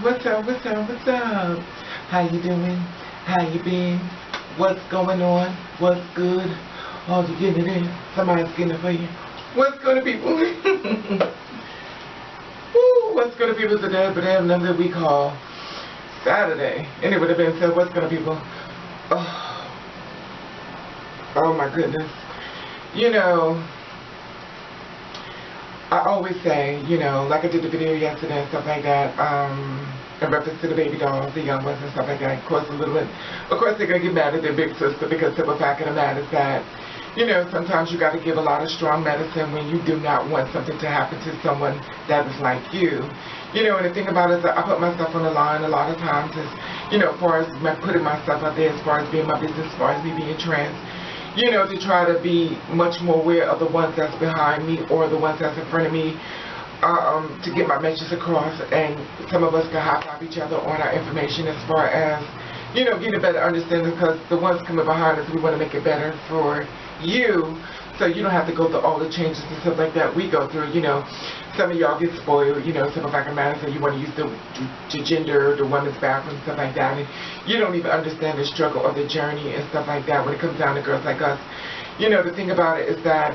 What's up, what's up, what's up? How you doing? How you been? What's going on? What's good? Oh, you getting it in? Somebody's getting it for you. What's good, people? Woo, what's good, people, today? But they have another we call Saturday. And it would have been said, what's good, people? Oh my goodness. You know, I always say, you know, like I did the video yesterday and stuff like that, in reference to the baby dolls, the young ones and stuff like that. Of course, they're going to get mad at their big sister because the fact of the matter is that, you know, sometimes you got to give a lot of strong medicine when you do not want something to happen to someone that is like you. You know, and the thing about it is that I put myself on the line a lot of times, is, you know, as far as putting myself out there, as far as being my business, as far as me being trans, you know, to try to be much more aware of the ones that's behind me or the ones that's in front of me, to get my message across. And some of us can high-five each other on our information as far as, you know, getting a better understanding, because the ones coming behind us, we want to make it better for you, so you don't have to go through all the changes and stuff like that we go through. You know, some of y'all get spoiled, you know, stuff like that, so you want to use the gender, the women's bathroom, stuff like that, and you don't even understand the struggle or the journey and stuff like that when it comes down to girls like us. You know, the thing about it is that,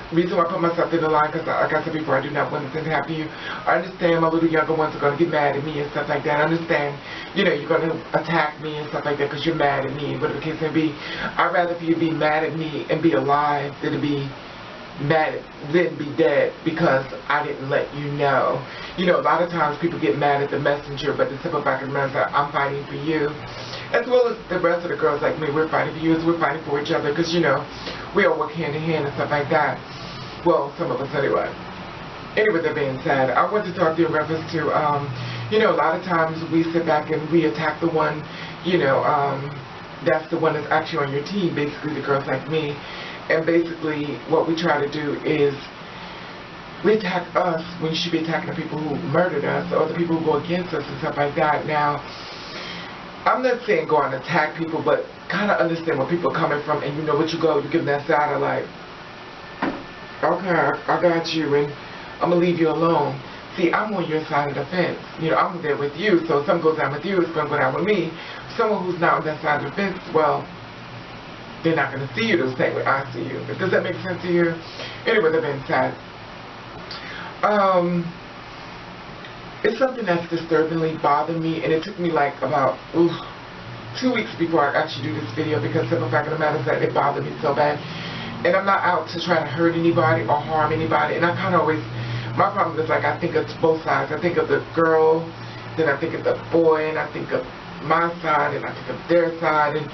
reason why I put myself in the line, because like I said before, I do not want anything to happen to you. I understand my little younger ones are going to get mad at me and stuff like that. I understand, you know, you're going to attack me and stuff like that because you're mad at me, whatever the case may be. I'd rather for you to be mad at me and be alive than to be mad than be dead because I didn't let you know. You know, a lot of times people get mad at the messenger, but the simple fact of the matter is that I'm fighting for you, as well as the rest of the girls like me. We're fighting for you, as we're fighting for each other, because, you know, we all work hand in hand and stuff like that. Well, some of us anyway. Anyway, that being said, I want to talk to you in reference to, you know, a lot of times we sit back and we attack the one, you know, that's the one that's actually on your team, basically the girls like me. And basically what we try to do is we attack us when you should be attacking the people who murdered us or the people who go against us and stuff like that. Now, I'm not saying go and attack people, but kind of understand where people are coming from, and you know what you go, you give them that side of like, okay, I got you, and I'm going to leave you alone. See, I'm on your side of the fence. You know, I'm there with you, so if something goes down with you, it's going to go down with me. Someone who's not on that side of the fence, well, they're not going to see you the same way I see you. Does that make sense to you? Anyway, that being said, it's something that's disturbingly bothered me, and it took me like about 2 weeks before I actually do this video, because the simple fact of the matter is that it bothered me so bad. And I'm not out to try to hurt anybody or harm anybody. And I kind of always, my problem is like I think of both sides. I think of the girl, then I think of the boy, and I think of my side, and I think of their side. And,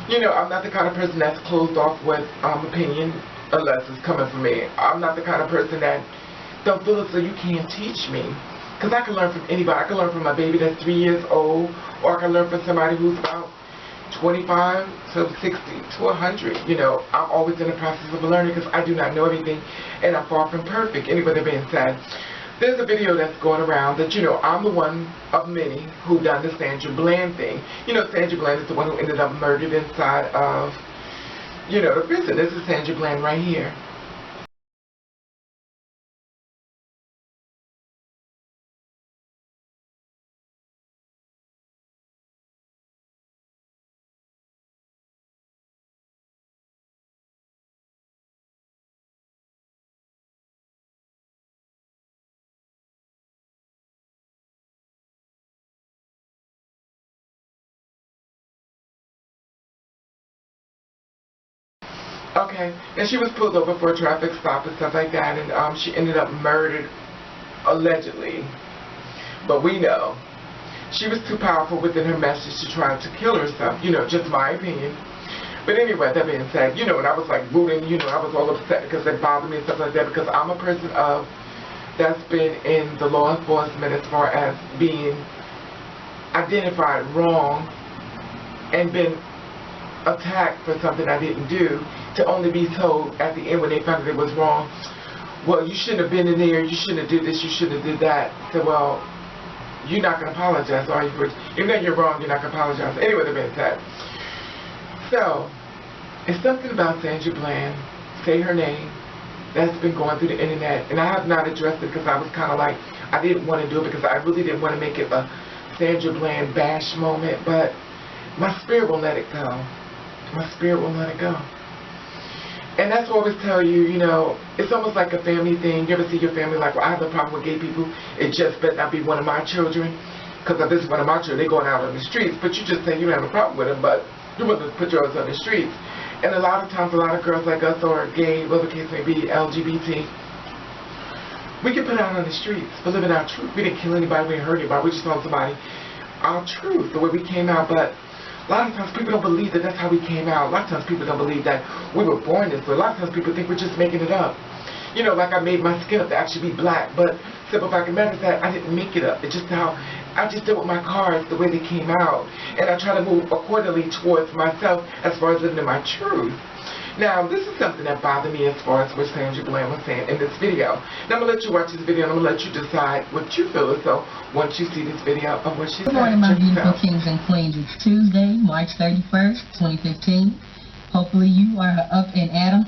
you know, I'm not the kind of person that's closed off with opinion unless it's coming from me. I'm not the kind of person that don't feel as though you can't teach me. Because I can learn from anybody. I can learn from a baby that's 3 years old, or I can learn from somebody who's about 25 to 60 to 100. You know, I'm always in the process of learning because I do not know everything, and I'm far from perfect. Anyway, that being said, there's a video that's going around that, you know, I'm the one of many who done the Sandra Bland thing. You know, Sandra Bland is the one who ended up murdered inside of, you know, the prison. This is Sandra Bland right here. Okay, and she was pulled over for a traffic stop and stuff like that, and she ended up murdered, allegedly. But we know she was too powerful within her message to try to kill herself. You know, just my opinion. But anyway, that being said, you know, and I was like rooting, you know, I was all upset because it bothered me and stuff like that, because I'm a person that's been in the law enforcement as far as being identified wrong and been attacked for something I didn't do, to only be told at the end when they found that it was wrong, well, you shouldn't have been in there, you shouldn't have did this, you shouldn't have did that. So, well, you're not going to apologize, are you? Even though you're wrong, you're not going to apologize. Anyway, that being said, so it's something about Sandra Bland, say her name, that's been going through the internet, and I have not addressed it because I was kind of like, I didn't want to do it because I really didn't want to make it a Sandra Bland bash moment, but my spirit won't let it go. My spirit won't let it go. And that's what I always tell you, you know, it's almost like a family thing. You ever see your family like, well, I have a problem with gay people. It just better not be one of my children. Because if this is one of my children, they're going out on the streets. But you just say you don't have a problem with them, but you want to put yours on the streets. And a lot of times, a lot of girls like us or gay, whatever the case may be, LGBT, we get put out on the streets for living our truth. We didn't kill anybody, we didn't hurt anybody. We just told somebody our truth, the way we came out. But a lot of times people don't believe that that's how we came out. A lot of times people don't believe that we were born this way. A lot of times people think we're just making it up. You know, like I made my skin up to actually be black, but simple fact of the matter is that I didn't make it up. It's just how I just did with my cards the way they came out. And I try to move accordingly towards myself as far as living in my truth. Now, this is something that bothered me as far as what Sandra Bland was saying in this video. Now, I'm going to let you watch this video and I'm going to let you decide what you feel as though once you see this video of what she said. Good morning, my beautiful kings and queens. It's Tuesday, March 31st, 2015. Hopefully you are up and at 'em,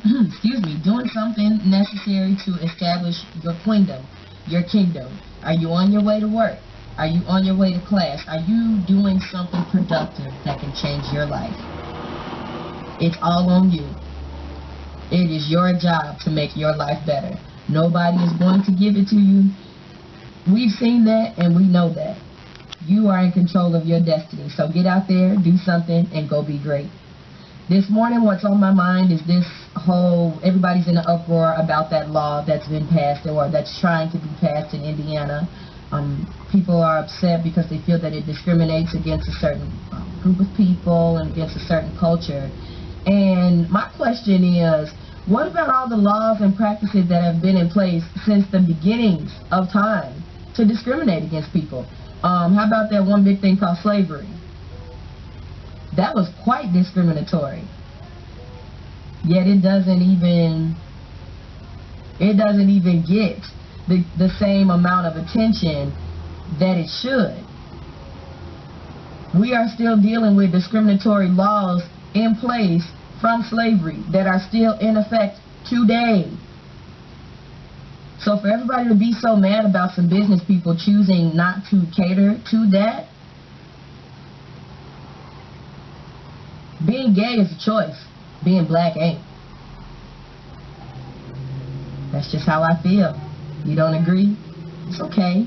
doing something necessary to establish your queendom, your kingdom. Are you on your way to work? Are you on your way to class? Are you doing something productive that can change your life? It's all on you. It is your job to make your life better. Nobody is going to give it to you. We've seen that and we know that. You are in control of your destiny. So get out there, do something, and go be great. This morning, what's on my mind is this whole, everybody's in an uproar about that law that's been passed or that's trying to be passed in Indiana. People are upset because they feel that it discriminates against a certain group of people and against a certain culture. And my question is, what about all the laws and practices that have been in place since the beginnings of time to discriminate against people? How about that one big thing called slavery? That was quite discriminatory. Yet it doesn't even get the same amount of attention that it should. We are still dealing with discriminatory laws in place from slavery that are still in effect today. So for everybody to be so mad about some business people choosing not to cater to that, being gay is a choice. Being black ain't. That's just how I feel. You don't agree? It's okay.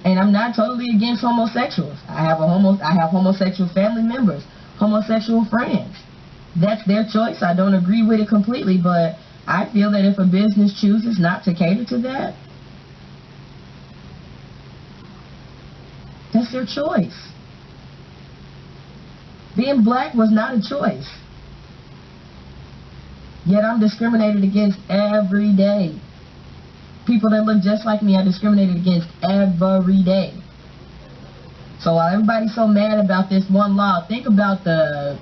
And I'm not totally against homosexuals. I have homosexual family members, homosexual friends. That's their choice. I don't agree with it completely, but I feel that if a business chooses not to cater to that, that's their choice. Being black was not a choice. Yet I'm discriminated against every day. People that look just like me are discriminated against every day. So while everybody's so mad about this one law, think about the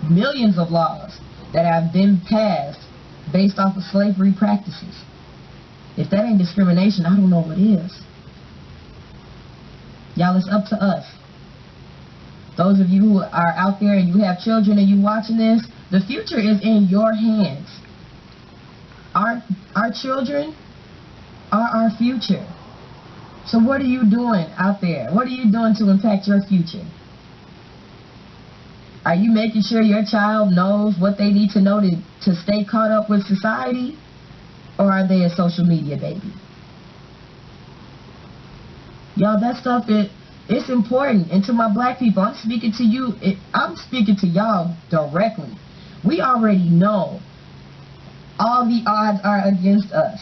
millions of laws that have been passed based off of slavery practices. If that ain't discrimination, I don't know what is. Y'all, it's up to us. Those of you who are out there and you have children and you watching this, the future is in your hands. Our children are our future. So what are you doing out there? What are you doing to impact your future? Are you making sure your child knows what they need to know to stay caught up with society? Or are they a social media baby? Y'all, that stuff, it's important. And to my black people, I'm speaking to you, I'm speaking to y'all directly. We already know all the odds are against us.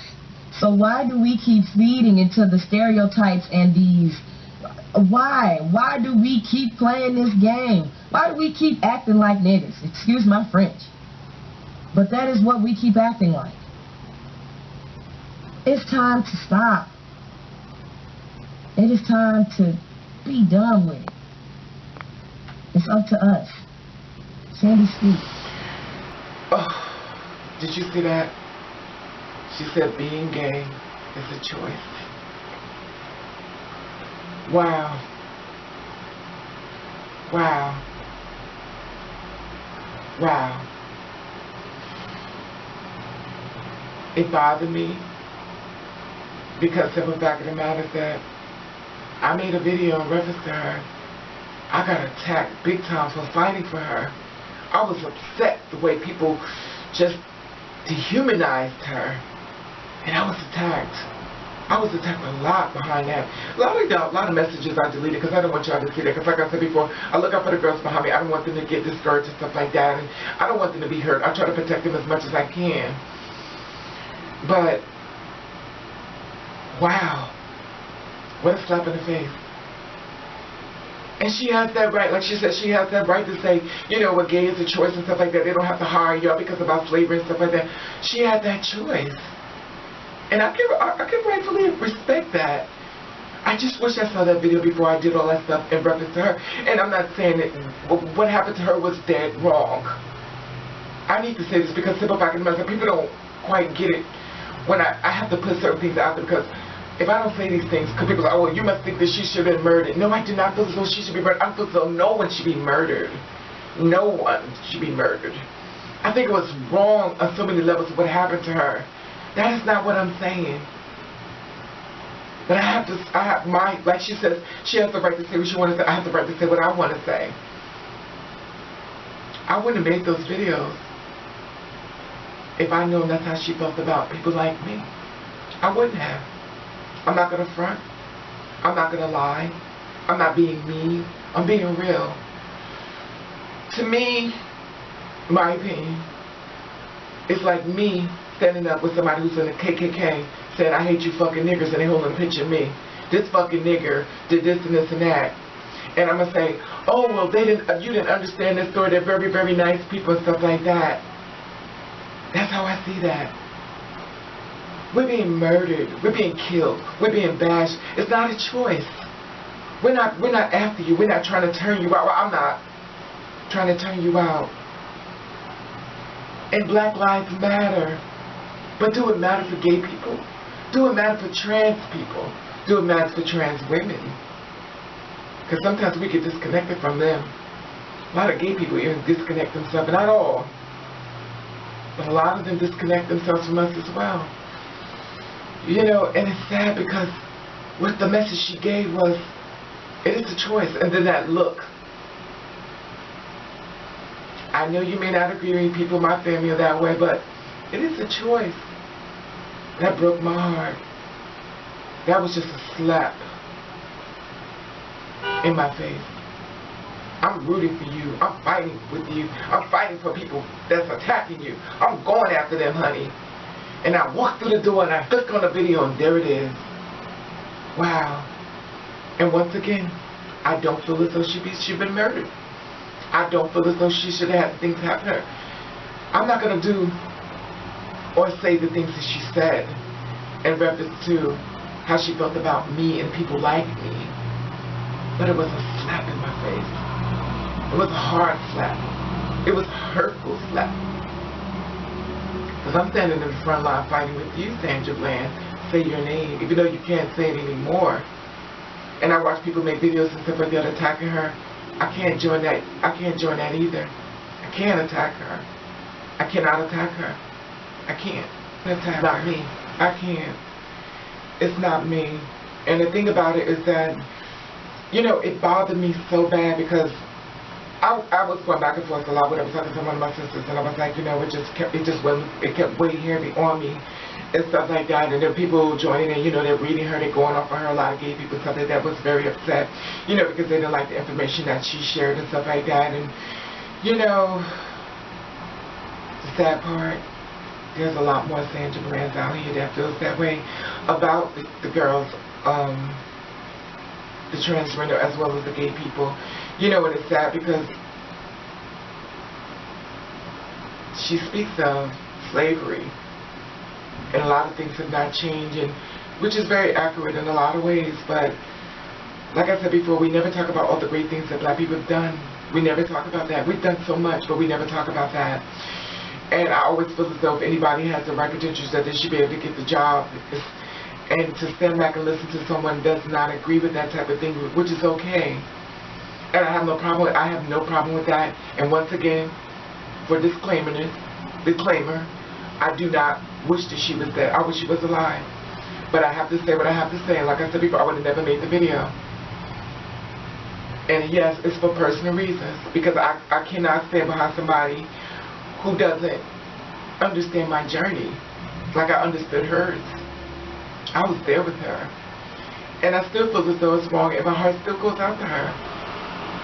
So why do we keep feeding into the stereotypes and these, why do we keep playing this game? Why do we keep acting like niggas? Excuse my French. But that is what we keep acting like. It's time to stop. It is time to be done with it. It's up to us. Sandy, speak. Oh, did you see that? She said being gay is a choice. Wow. Wow. Wow. It bothered me because simple fact of the matter is that I made a video in reference to her. I got attacked big time for fighting for her. I was upset the way people just dehumanized her. And I was attacked. I was attacked a lot behind that. A lot of messages I deleted because I don't want y'all to see that. Because like I said before, I look out for the girls behind me. I don't want them to get discouraged and stuff like that. And I don't want them to be hurt. I try to protect them as much as I can. But, wow. What a slap in the face. And she has that right, like she said, she has that right to say, you know, what gay is a choice and stuff like that. They don't have to hire y'all because of our slavery and stuff like that. She had that choice. And I can rightfully respect that. I just wish I saw that video before I did all that stuff in reference to her. And I'm not saying that what happened to her was dead wrong. I need to say this because people don't quite get it when I have to put certain things out there, because if I don't say these things, because people are like, oh, well, you must think that she should have been murdered. No, I do not feel as though she should be murdered. I feel as though no one should be murdered. No one should be murdered. I think it was wrong on so many levels of what happened to her. That is not what I'm saying. But like she says, she has the right to say what she wants to say. I have the right to say what I want to say. I wouldn't have made those videos if I known that's how she felt about people like me. I wouldn't have. I'm not going to front. I'm not going to lie. I'm not being mean. I'm being real. To me, my opinion, it's like me standing up with somebody who's in the KKK saying, I hate you fucking niggers, and they holding a picture of me. This fucking nigger did this and this and that. And I'm going to say, oh, well, you didn't understand this story. They're very, very nice people and stuff like that. That's how I see that. We're being murdered. We're being killed. We're being bashed. It's not a choice. We're not after you. We're not trying to turn you out. Well, I'm not trying to turn you out. And Black Lives Matter. But do it matter for gay people? Do it matter for trans people? Do it matter for trans women? Because sometimes we get disconnected from them. A lot of gay people even disconnect themselves. Not all. But a lot of them disconnect themselves from us as well. You know, and it's sad because what the message she gave was, it is a choice. And then that look. I know you may not agree with people, my family are that way, but it is a choice. That broke my heart. That was just a slap in my face. I'm rooting for you. I'm fighting with you. I'm fighting for people that's attacking you. I'm going after them, honey. And I walked through the door and I clicked on the video and there it is. Wow. And once again, I don't feel as though she'd been murdered. I don't feel as though she should have had things happen to her. I'm not going to do or say the things that she said in reference to how she felt about me and people like me. But it was a slap in my face. It was a hard slap. It was a hurtful slap. Because I'm standing in the front line fighting with you, Sandra Bland. Say your name, even though you can't say it anymore. And I watch people make videos and stuff like that attacking her. I can't join that. I can't join that either. I can't attack her. I cannot attack her. I can't. It's not me. I can't. It's not me. And the thing about it is that, you know, it bothered me so bad because I was going back and forth a lot when I was talking to one of my sisters, and I was like, you know, it kept weighing heavy on me and stuff like that. And there were people joining in, you know, they're reading her, they're going off on her, a lot of gay people, stuff like that. Was very upset, you know, because they didn't like the information that she shared and stuff like that. And, you know, the sad part, there's a lot more Sandra Blands out here that feels that way about the girls, the transgender as well as the gay people. You know, and it's sad because she speaks of slavery and a lot of things have not changed, and which is very accurate in a lot of ways. But like I said before, we never talk about all the great things that black people have done. We never talk about that. We've done so much, but we never talk about that. And I always feel as though if anybody has the right credentials that they should be able to get the job. And to stand back and listen to someone who does not agree with that type of thing, which is okay. And I have no problem with that. And once again, for disclaimer, I do not wish that she was dead. I wish she was alive. But I have to say what I have to say. And like I said before, I would have never made the video And yes, it's for personal reasons, because I cannot stand behind somebody who doesn't understand my journey like I understood hers. I was there with her. And I still feel as though it's wrong, and my heart still goes out to her.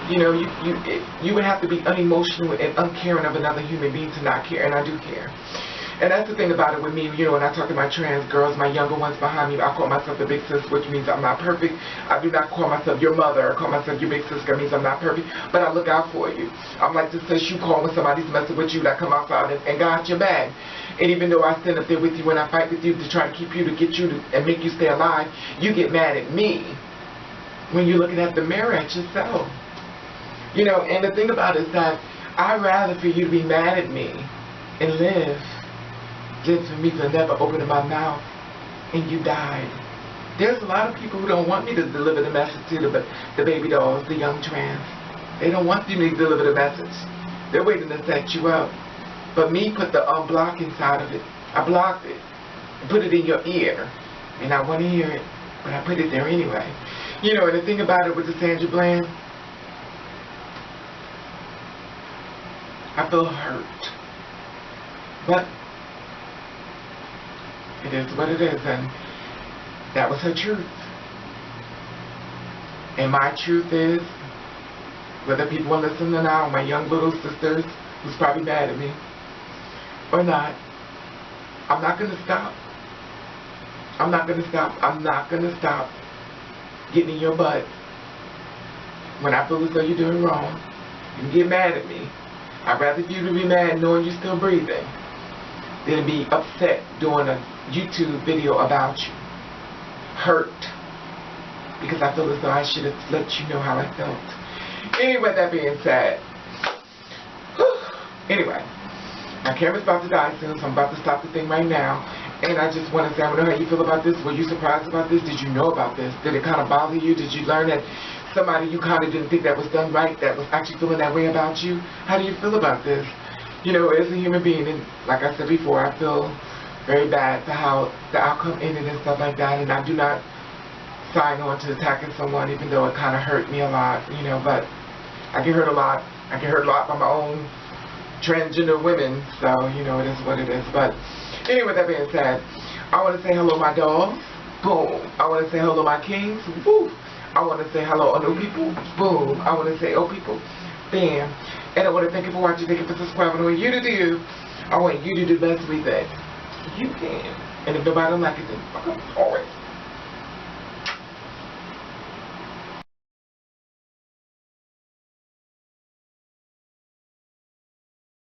You know, you would have to be unemotional and uncaring of another human being to not care, and I do care. And that's the thing about it with me, you know, when I talk to my trans girls, my younger ones behind me, I call myself the big sis, which means I'm not perfect. I do not call myself your mother or call myself your big sis, that means I'm not perfect, but I look out for you. I'm like the sis you call when somebody's messing with you, that come outside and got your back. And even though I stand up there with you and I fight with you to try to keep you, to get you to, and make you stay alive, you get mad at me when you're looking at the mirror at yourself. You know, and the thing about it is that I'd rather for you to be mad at me and live for me to never open my mouth and you died. There's a lot of people who don't want me to deliver the message to the baby dolls, the young trans. They don't want you to deliver the message. They're waiting to set you up. But me put the unblock inside of it. I blocked it. I put it in your ear. And I want to hear it, but I put it there anyway. You know, and the thing about it with the Sandra Bland, I feel hurt. But it is what it is, and that was her truth. And my truth is, whether people are listening now, my young little sisters, who's probably mad at me, or not, I'm not going to stop. I'm not going to stop. I'm not going to stop getting in your butt when I feel as though you're doing wrong. You can get mad at me. I'd rather you to be mad knowing you're still breathing than be upset doing a YouTube video about you. Hurt. Because I feel as though I should have let you know how I felt. Anyway, that being said. Anyway. My camera's about to die soon, so I'm about to stop the thing right now. And I just want to say, I don't know how you feel about this. Were you surprised about this? Did you know about this? Did it kind of bother you? Did you learn that somebody you kind of didn't think that was done right, that was actually feeling that way about you? How do you feel about this? You know, as a human being, and like I said before, I feel very bad for how the outcome ended and stuff like that. And I do not sign on to attacking someone, even though it kind of hurt me a lot, you know. But I get hurt a lot. I get hurt a lot by my own transgender women, so you know, it is what it is. But anyway, that being said, I want to say hello my dolls, boom. I want to say hello my kings, woo. I want to say hello new people, boom. I want to say old people, bam. And I want to thank you for watching, thank you for subscribing. I want you to do, I want you to do the best with it you can. And if nobody don't like it, then fuck up, alright.